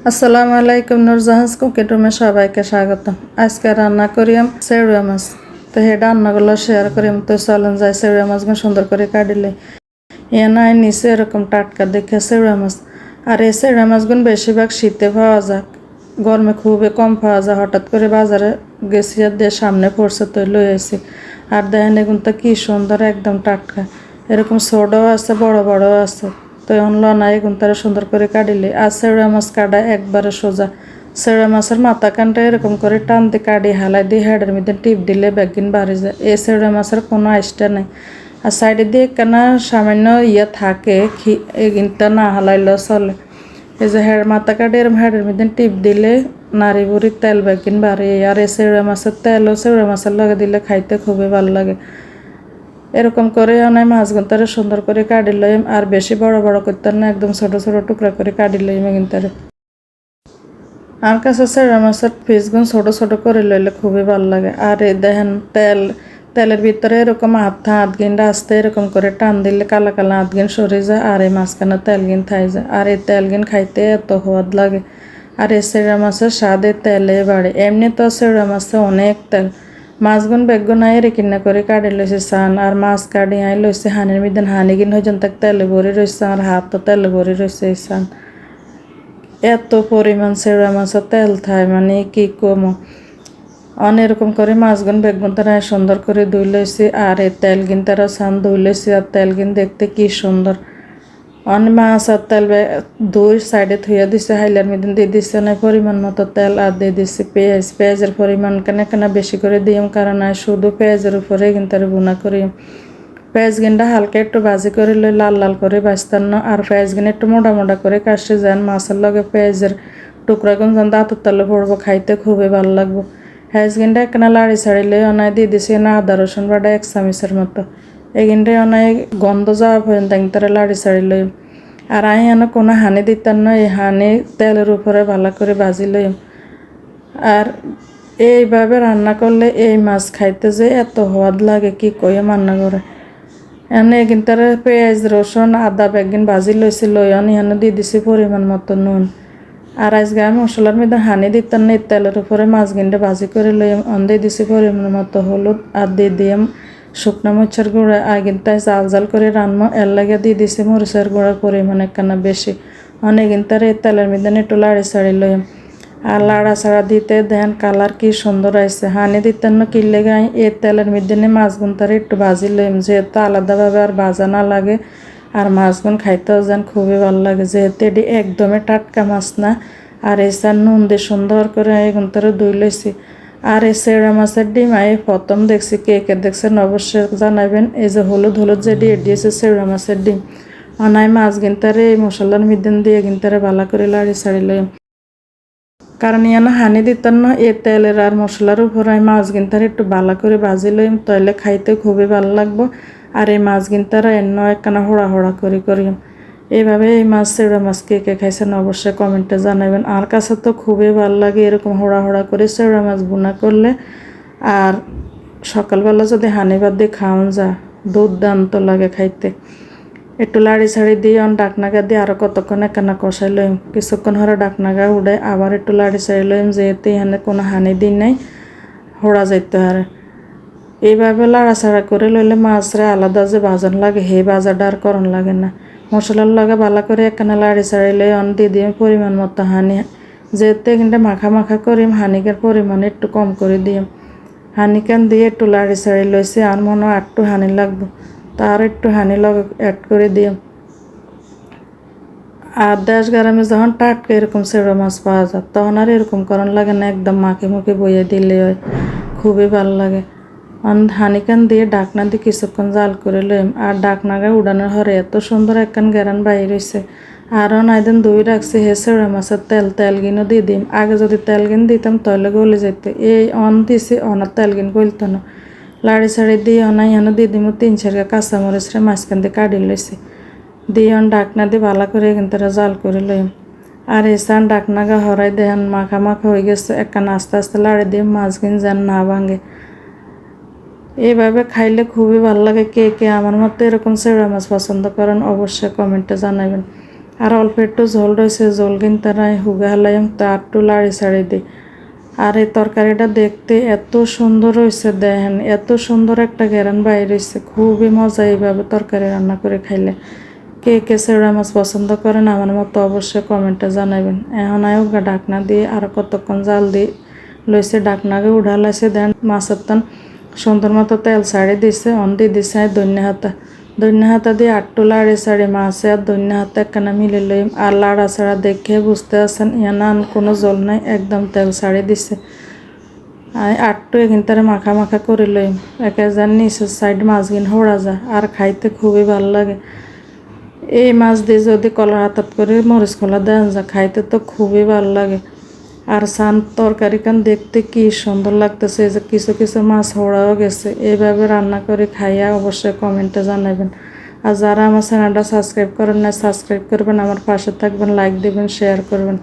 আসসালামু আলাইকুম, নূরজাহান কুকিং রুমে সবাইকে স্বাগতম। আজকে রান্না করিম চেউড়া মাছ। তো সেই রান্নাগুলো শেয়ার করিম। তো চলেন যাই চেউড়া মাছগুলো সুন্দর করে কাটিলে নাই নিচে এরকম টাটকা দেখে চেউড়া মাছ। আর এই চেউড়া মাছগুলো বেশিরভাগ শীতে পাওয়া যায়, গরমে খুবই কম পাওয়া যায়। হঠাৎ করে বাজারে গেছি আর দিয়ে সামনে পড়ছে তো লই আসি। আর দেখেন এগুলো তো কি সুন্দর, একদম টাটকা। এরকম ছোটও আছে, বড় বড়ও আছে। তো লনা এগুলো তারা সুন্দর করে কাটিলে। আর চেউড়া মাছ কাটা একবারে সোজা। চেউড়া মাছের মাথা কানটা এরকম করে টান দিয়ে কাটি হালাই দিয়ে হেডের মধ্যে টিপ দিলে ব্যাগিন বাড়ি যায়। এই চেউড়া মাছের কোনো আইসটা নেই। আর সাইডে দিয়ে কেনা সামান্য থাকে, এগিনটা না হালাইলেও চলে। এই যে মাথা কাটি এরম হেডের মধ্যে টিপ দিলে নাড়ি বুড়ি তেল ব্যাগিন বাড়ি। আর এই চেউড়া মাছের তেলও চেউড়া মাছের লগে দিলে খাইতে খুবই ভালো লাগে। এরকম করে অনেক মাছগুলো তারা সুন্দর করে কাটি লইম। আর বেশি বড় বড় করতে না, একদম ছোট ছোট টুকরা করে কাটি লইম কিন্তু। আমার কাছে চেউড়া মাছের পিসগুলো ছোট ছোট করে লইলে খুবই ভালো লাগে। আর এই দেখেন তেলের ভিতরে এরকম হাত গিনটা আসতে এরকম করে টান দিলে কালা কালা হাত গিন সরে যায়। আর এই মাঝখানে তেল গিন থাই যায়। আর এই তেল গিন খাইতে এত স্বাদ লাগে। আর এই চেউড়া মাছের স্বাদে তেলে বাড়ে। এমনি তো চেউড়া মাছে অনেক তেল। মাছগুন বেগুন আই কিনা করে কাটি লইছে সান। আর মাছ কাটি আই লইছে হানির মধ্যে হানি গিন হয়ে যান তাক তেলে ভরে রয়েছে। আর হাত তো তেলে ভরে রয়েছে সান। এত পরিমাণ চেউড়া মাছের তেল থায় মানে কি কমো। অনেরকম করে মাছগুন বেগুন তারা সুন্দর করে ধুই লইছি। আর এই তেল গিন তারা সান ধুই লইছি। আর তেল গিন দেখতে কি সুন্দর। মাছ আর তেল দুই সাইডে থুইয়া দিছে, হাইলার মধ্যে দিয়ে দিচ্ছে না পরিমাণ মতো তেল। আর দিয়ে দিচ্ছে পেঁয়াজের পরিমাণ কেন বেশি করে দিম, কারণ আর শুধু পেঁয়াজের উপরে কিন্তু বুনা করি। পেঁয়াজ গিনটা হালকা একটু ভাজি করে লই, লাল লাল করে ভাজতাম না। আর পেঁয়াজ গিন একটু মোটা মোটা করে কাশি যান। মাছের লগে পেঁয়াজের টুকরা গুন যান দাঁতের তালে পড়বো, খাইতে খুবই ভালো লাগবো। পেঁয়াজ গিনটা একখানা লাড়ি ছাড়িলে অনায় দিয়ে দিছি না আদা রসুন বাটা 1 চামচের মতো। এই গিনটাই অনায় গন্ধ যাওয়া পর্যন্ত তারা লাড়ি ছাড়ি লই। আর আমি কোনো হানি দিতাম না, এই হানি তেলের উপরে ভালো করে ভাজি লই। আর এইভাবে রান্না করলে এই মাছ খাইতে যে এত স্বাদ লাগে কি কয়ে রান্না করে। এনে কিন্তু পেঁয়াজ রসুন আদা বেগিন ভাজি লইছি, লই এনে দিয়ে দিছি পরিমাণ মতো নুন। আর আজকে আমি মশলার মধ্যে হানি দিতাম না, তেলের উপরে মাছ গিনটা ভাজি করে লই দিয়ে দিছি পরিমাণ মতো হলুদ। আর দিয়ে দিম শুকনো মরিচের গুঁড়া। আর কিন্তু জাল জাল করে রান্না এর লাগে দিয়ে দিছি মরিচের গুঁড়া পরিমাণ একখানা বেশি। অনেক কিন্তু এই তেলের মধ্যে একটু লাড়ি ছাড়ি লইম। আর লাড়া ছাড়া দিতে দেন কালার কি সুন্দর আসছে। হানি দিতেন না কিনলে গাই এই তেলের মধ্যে মাছগুন তারা একটু ভাজি লইম, যেহেতু আলাদাভাবে আর ভাজা না লাগে। আর মাছগুন খাইতেও যেন খুবই ভালো লাগে, যেহেতু এটি একদমই টাটকা মাছ না। আর এসার নুন দিয়ে সুন্দর করে এগুন তারা ধুই লইছি। আর এই চেউড়া মাছের ডিম আমি প্রথম দেখছি, কে কে দেখছেন অবশ্যই জানাবেন। এই যে হলুদ হলুদ যে দিয়ে দিয়েছে চেউড়া মাছের ডিম। অনায় মাছ গিনতারে এই মশলার মধ্যে দিয়ে গিনতারে ভালো করে লাড়ি ছাড়ি লইম। কারণ ইয়ানো হানি দিতাম না, এই তেলের আর মশলার উপর আমি মাছ গিনতার একটু ভালো করে ভাজি লইম, তাইলে খাইতে খুবই ভালো লাগবো। আর এই মাছ গিনতারা এন্ন একখানা হোড়া হোড়া করে করিম। এইভাবে এই মাছ চেউড়া মাছ কে কে খাইছেন অবশ্যই কমেন্টে জানাবেন। আর কাছে তো খুবই ভালো লাগে এরকম হোড়া হোড়া করে চেউড়া মাছ ভুনা করলে। আর সকালবেলা যদি হানি ভাত দিয়ে খাওয়ান যায়, দুর্দান্ত লাগে খাইতে। একটু লাড়ি ছাড়ি দিয়ে ডাকনাগা দিয়ে আরও কতক্ষণ একখানা কষাই লইম। কিছুক্ষণ হরে ডাকনাগা উড়ে আবার একটু লাড়ি ছাড়ি লইম, যেহেতু এখানে কোনো হানি দিন নাই, হোড়া যাইতে হারে। এইভাবে লাড়াছাড়া করে লইলে মাছরে আলাদা যে বাজন লাগে সেই বাজারটা আর করণ লাগে না। মশলার লগে ভালো করে একখানা লাড়ি ছাড়ি লই দিয়ে দিম পরিমাণ মতো হানি। যেহেতু কিন্তু মাখা মাখা করিম, হানিকের পরিমাণ একটু কম করে দিম। হানিকান দিয়ে একটু লাড়ি ছাড়ি লইছি, আর মনে হয় একটু হানি লাগবো, তার একটু হানি লগে অ্যাড করে দিম। আর দেশ গ্রামে যখন টাটকা এরকম চেউড়া মাছ পাওয়া যায় তখন আর এরকম করণ লাগে না, একদম মাখে মুখে বইয়ে দিলে হয়, খুবই ভালো লাগে। হানিকান দিয়ে ডাকনা দিয়ে কিছুক্ষণ জাল করে লইম। আর ডাকনাগা উড়ানোর হরে এত সুন্দর একখান গেরান বাইর হয়েছে। আরও নাইদিন দই রাখছি হে চেউড়া মাছের তেলগিনও দিয়ে দিম। আগে যদি তেলগিন দিতাম তাহলে গলে যেত, এই দিছি তেলগিন গলতো না। লাড়ি ছাড়ি দিয়ে এনে দিয়ে দিম 3-4 কাঁচামরিচরে মাঝখান দিয়ে কাটি লইছি। দিয়ে ডাকনা দিয়ে ভালো করে কিন্তু জাল করে লইম। আর এসান ডাকনাগা হরাই দেন মাখা মাখা হয়ে গেছে, একখান আস্তে আস্তে লাড়ি দিয়ে মাছগিন যেন না ভাঙে। এইভাবে খাইলে খুবই ভালো লাগে। কে কে আমার মতো এরকম চেউড়া মাছ পছন্দ করেন অবশ্যই কমেন্টে জানাবেন। আর অল্প একটু ঝোল রয়েছে, ঝোল কিনতে নাই হুগা হালাইম তো একটু লাড়ি ছাড়ি দিই। আর এই তরকারিটা দেখতে এত সুন্দর হয়েছে, দেখেন এত সুন্দর একটা ঘেরান বাইর হয়েছে। খুবই মজা এইভাবে তরকারি রান্না করে খাইলে। কে কে চেউড়া মাছ পছন্দ করেন আমার মতো অবশ্যই কমেন্টে জানাবেন। এখন আয়ো ঢাকনা দিয়ে আর কতক্ষণ জাল দিয়ে লইছে, ঢাকনাকে উঠা লাইছে। দেন মাছের তান সুন্দর মতো তেল ছাড়ি দিছে, অন দিয়ে দিছে ধনিয়া হাতা দিয়ে আটটু লাড়ি ছাড়ি মাছে আর ধনিয়া হাতা একখানা মিলে লইম। আর লাড়া ছাড়া দেখে বুঝতে আছেন ইয়ানা কোনো জল নাই, একদম তেল ছাড়ি দিছে। আটটু এখানটারে মাখা মাখা করে লইম, একে যার নিচের সাইড মাছগিন হোড়া যায় আর খাইতে খুবই ভালো লাগে। এই মাছ দিয়ে যদি কলার হাতত করে মরিচ খোলা দেন যা, খাইতে তো খুবই ভালো লাগে। আর সান তরকারিখান দেখতে কি সুন্দর লাগতেছে। এই যে কিছু কিছু মাছ হোড়াও গেছে। এইভাবে রান্না করে খাইয়া অবশ্যই কমেন্টে জানাবেন। আর যারা আমার চ্যানেলটা সাবস্ক্রাইব করেন না, সাবস্ক্রাইব করবেন, আমার পাশে থাকবেন, লাইক দিবেন, শেয়ার করবেন।